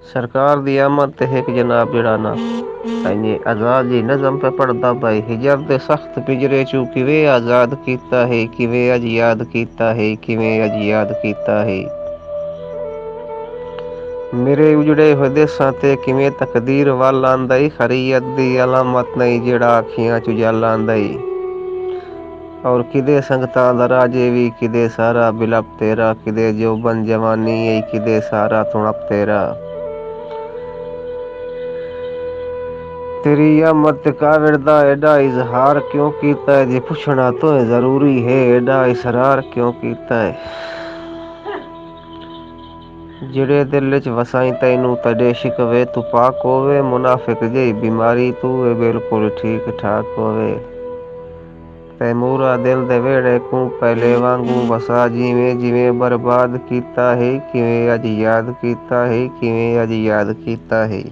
सरकार दी आमद ते एक जनाब जेड़ा ना इन्हें आजाद जी नज़म पे पढ़दा भाई हिजर दे सख्त पिंजरे चू किवें आजाद कीता है किवें अज याद कीता है किवें अज याद कीता है मेरे उजड़े होए देसां ते किवें तकदीर वल आंदा ई खरीयत दी अलामत नहीं जेड़ा अखियां च जल आंदा ई और किदे संगतां दा राजे वी किदे सारा बिलप तेरा किदे जोबन जवानी ऐ किदे सारा थुणप तेरा तेरी आमद ते काविड़ दा एडा इजहार क्यों कीता है जे पुछना तो जरूरी है एडा इसरार क्यों कीता है जिहड़े दिल च वसाई तैनू तड़े शिकवे तू पाक होवे मुनाफिक जेही बीमारी तू बिल्कुल ठीक ठाक होवे तैमूरा दिल दे वेड़े को पहले वांगू वसा जिवें जिवें बर्बाद कीता है किवें अज याद कीता है किवें अज याद कीता है।